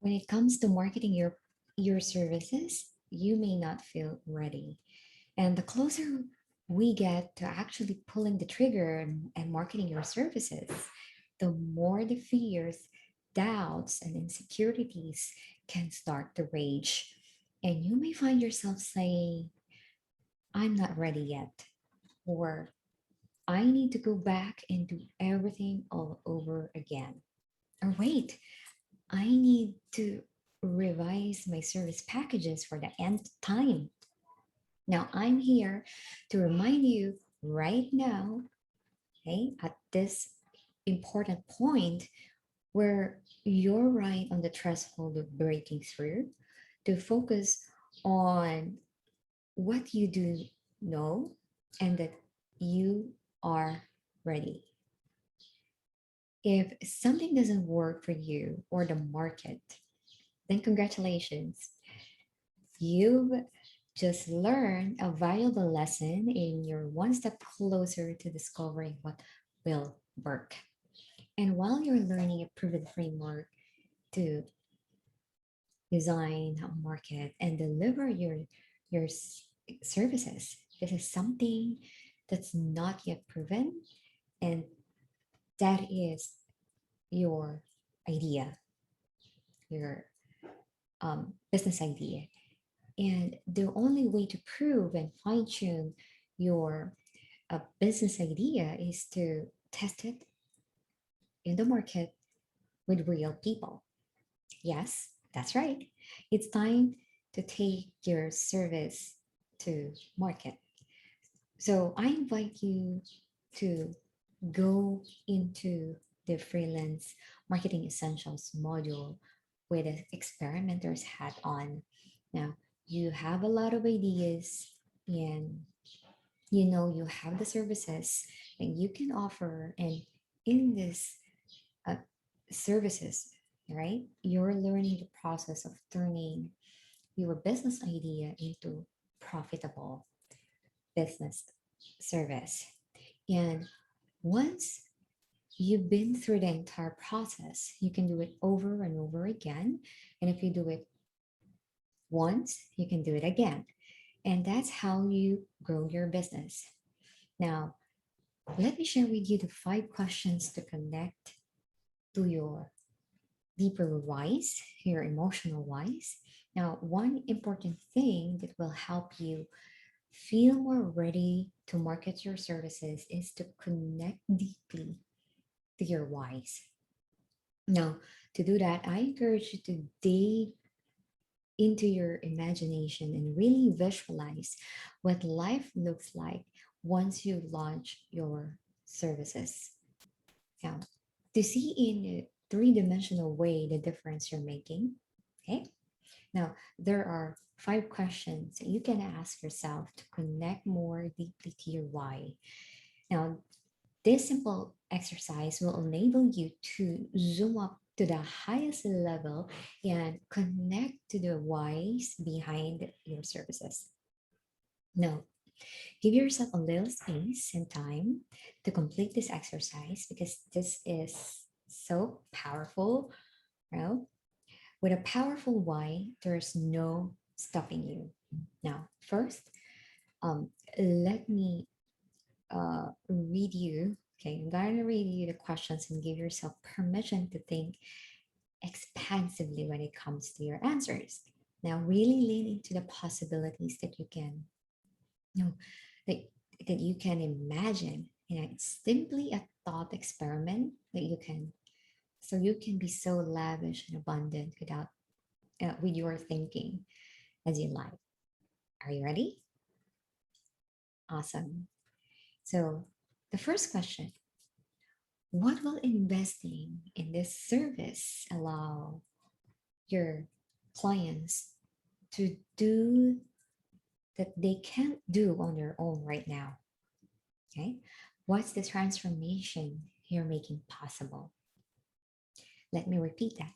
When it comes to marketing your services, you may not feel ready. And the closer we get to actually pulling the trigger and marketing your services, the more the fears, doubts, and insecurities can start to rage. And you may find yourself saying, I'm not ready yet, or I need to go back and do everything all over again. Or wait, I need to revise my service packages for the nth time. Now, I'm here to remind you right now, okay, at this important point where you're right on the threshold of breaking through, to focus on what you do know and that you are ready. If something doesn't work for you or the market, then congratulations. You've just learned a valuable lesson and you're one step closer to discovering what will work. And while you're learning a proven framework to design, market, and deliver your services, this is something that's not yet proven, and that is your idea, your business idea. And the only way to prove and fine tune your business idea is to test it in the market with real people. Yes, that's right. It's time to take your service to market. So I invite you to go into the freelance marketing essentials module with an experimenter's hat on. Now, you have a lot of ideas and you know you have the services that you can offer. And in this uh, services, right, you're learning the process of turning your business idea into profitable business service. And once you've been through the entire process, you can do it over and over again. And if you do it once, you can do it again. And that's how you grow your business. Now, let me share with you the 5 questions to connect to your deeper whys, your emotional whys. Now, one important thing that will help you feel more ready to market your services is to connect deeply to your whys. Now, to do that, I encourage you to dig into your imagination and really visualize what life looks like once you launch your services. Now, to see in a three-dimensional way the difference you're making, okay? Now, there are 5 questions that you can ask yourself to connect more deeply to your why. Now, this simple exercise will enable you to zoom up to the highest level and connect to the whys behind your services. Now, give yourself a little space and time to complete this exercise because this is so powerful. Well, with a powerful why, there's no stopping you. Now, first, let me read you. Okay, I'm going to read you the questions and give yourself permission to think expansively when it comes to your answers. Now, really lean into the possibilities that you can, you know, that, that you can imagine. It's simply a thought experiment that you can, so you can be so lavish and abundant with your thinking as you like. Are you ready? Awesome. So, the first question: what will investing in this service allow your clients to do that they can't do on their own right now? Okay. What's the transformation you're making possible? Let me repeat that.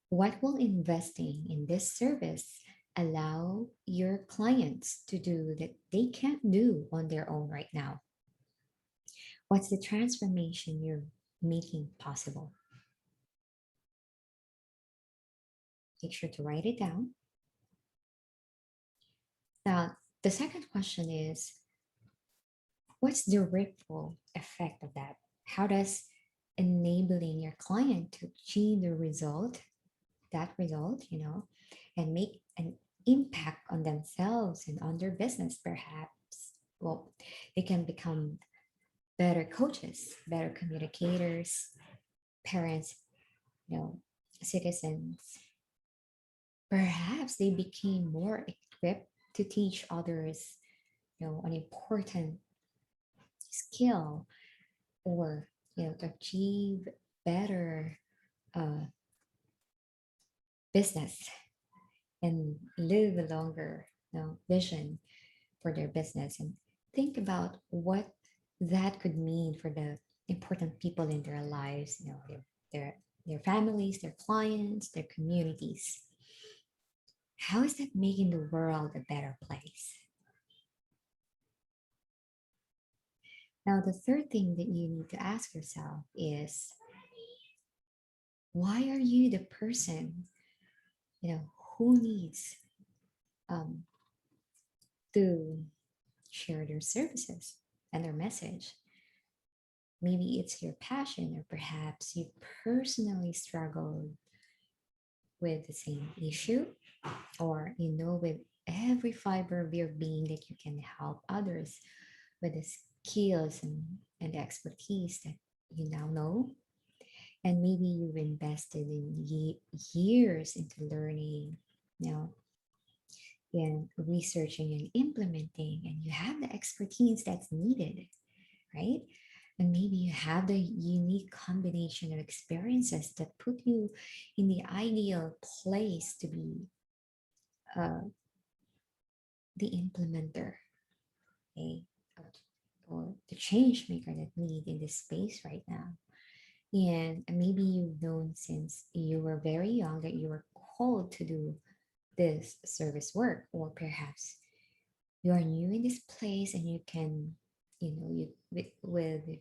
What will investing in this service allow your clients to do that they can't do on their own right now? What's the transformation you're making possible? Make sure to write it down. Now, the second question is, what's the ripple effect of that? How does enabling your client to achieve the result, that result, and make an impact on themselves and on their business, perhaps? Well, they can become better coaches, better communicators, parents, you know, citizens. Perhaps they became more equipped to teach others, an important skill, or to achieve better uh, business and live a longer vision for their business, and think about what that could mean for the important people in their lives, their their families, their clients, their communities. How is that making the world a better place? Now, the third thing that you need to ask yourself is, why are you the person, who needs um, to share their services and their message? Maybe it's your passion, or perhaps you personally struggle with the same issue, or with every fiber of your being that you can help others with the skills and the expertise that you now know. And maybe you've invested in years into learning, you know, in researching and implementing, and you have the expertise that's needed, right? And maybe you have the unique combination of experiences that put you in the ideal place to be uh, the implementer, okay, or the change maker that we need in this space right now. And maybe you've known since you were very young that you were called to do this service work, or perhaps you are new in this place and you can, with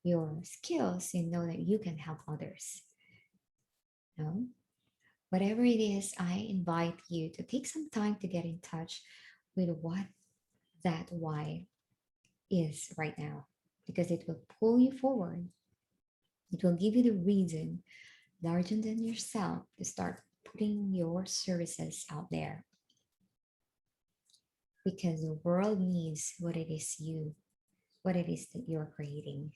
your skills, you know that you can help others. No, whatever it is, I invite you to take some time to get in touch with what that why is right now, because it will pull you forward. It will give you the reason larger than yourself to start putting your services out there, because the world needs what it is that you're creating,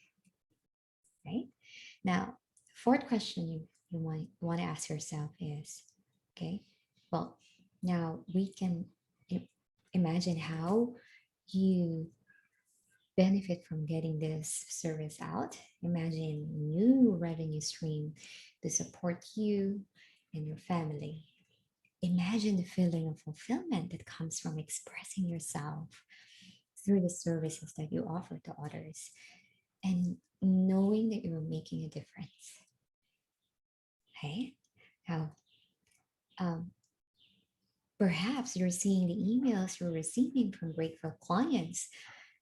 right? Now, fourth question you might want to ask yourself is, okay, well, now we can imagine how you benefit from getting this service out. Imagine new revenue stream to support you and your family. Imagine the feeling of fulfillment that comes from expressing yourself through the services that you offer to others, and knowing that you're making a difference. Okay? Now, um, perhaps you're seeing the emails you're receiving from grateful clients,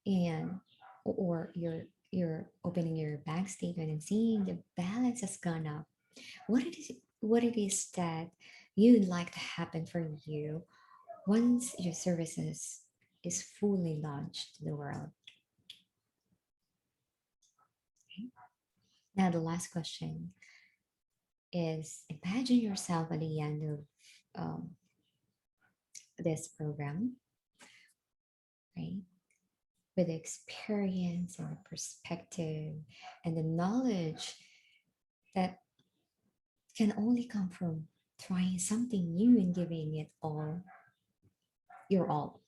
and or you're opening your bank statement and seeing the balance has gone up. What it is that you'd like to happen for you once your services is fully launched to the world. Okay? Now, the last question is, imagine yourself at the end of um, this program, right? With the experience and the perspective and the knowledge that can only come from trying something new and giving it all your all.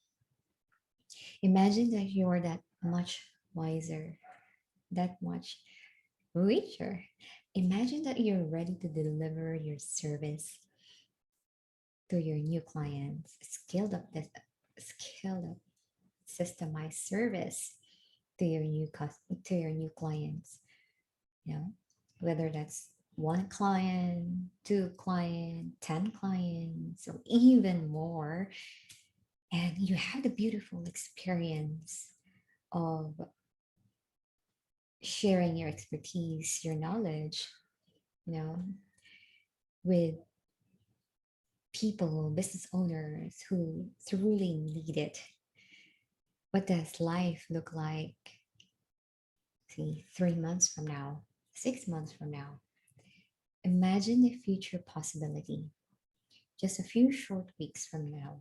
Imagine that you're that much wiser, that much richer. Imagine that you're ready to deliver your service to your new clients, scaled up, systemized service to your to your new clients. You know, whether that's one client, two client, 10 clients, or even more, and you have the beautiful experience of sharing your expertise, your knowledge, you know, with people, business owners who truly need it. What does life look like, see, 3 months from now, 6 months from now? Imagine the future possibility just a few short weeks from now.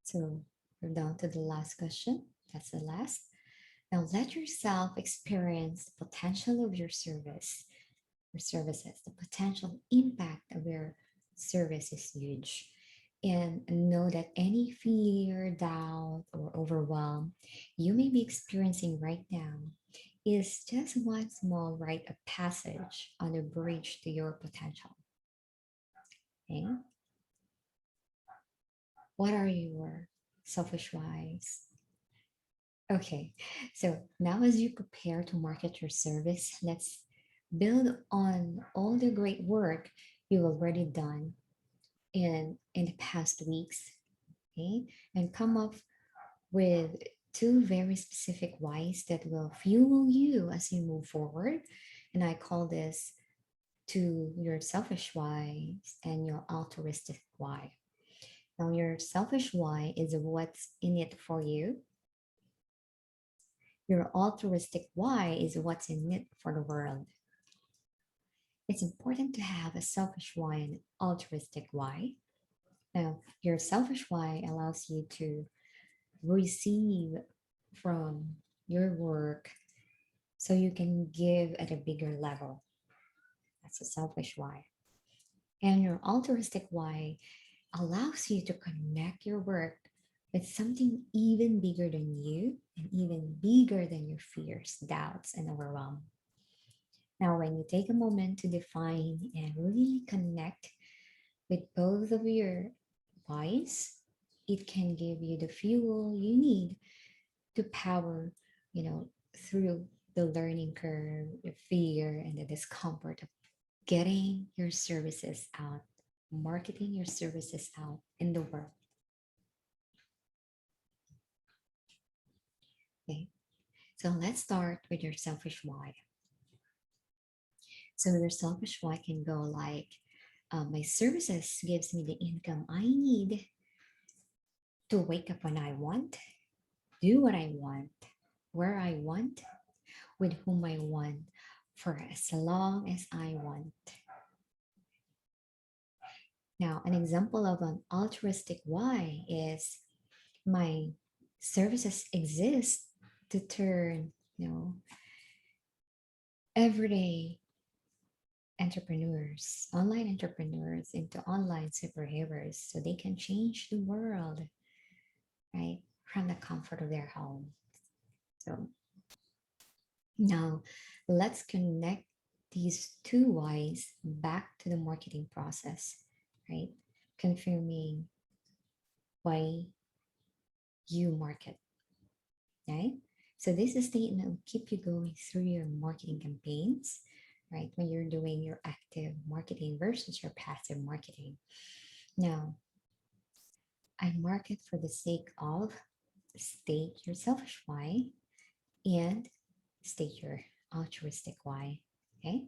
So we're down to the last question. That's the last. Now let yourself experience the potential of your service or services. The potential impact of your service is huge. And know that any fear, doubt, or overwhelm you may be experiencing right now is just one small rite of passage on the bridge to your potential. Okay? What are your selfish whys? Okay, so now as you prepare to market your service, let's build on all the great work you've already done in the past weeks, okay? And come up with two very specific whys that will fuel you as you move forward. And I call this to your selfish whys and your altruistic why. Now, your selfish why is what's in it for you. Your altruistic why is what's in it for the world. It's important to have a selfish why and altruistic why. Now, your selfish why allows you to receive from your work so you can give at a bigger level. That's a selfish why. And your altruistic why allows you to connect your work with something even bigger than you and even bigger than your fears, doubts, and overwhelm. Now, when you take a moment to define and really connect with both of your whys, it can give you the fuel you need to power, through the learning curve, the fear, and the discomfort of getting your services out, marketing your services out in the world. Okay, so let's start with your selfish why. So your selfish why can go like, my services gives me the income I need to wake up when I want, do what I want, where I want, with whom I want, for as long as I want. Now, an example of an altruistic why is my services exist to turn, everyday entrepreneurs, online entrepreneurs into online superheroes so they can change the world, right? From the comfort of their home. So now let's connect these two whys back to the marketing process, right? Confirming why you market, right? So this statement will keep you going through your marketing campaigns, right? When you're doing your active marketing versus your passive marketing. Now, I market for the sake of, state your selfish why and state your altruistic why. Okay.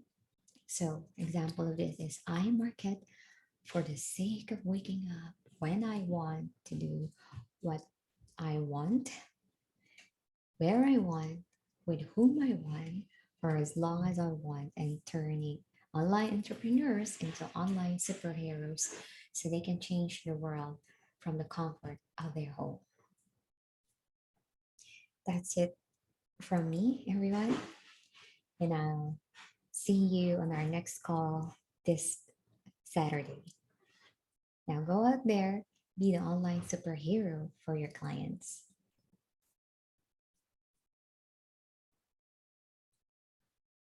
So example of this is I market for the sake of waking up when I want to do what I want, where I want, with whom I want, for as long as I want, and turning online entrepreneurs into online superheroes so they can change the world from the comfort of their home. That's it from me, everyone. And I'll see you on our next call this Saturday. Now go out there, be the online superhero for your clients.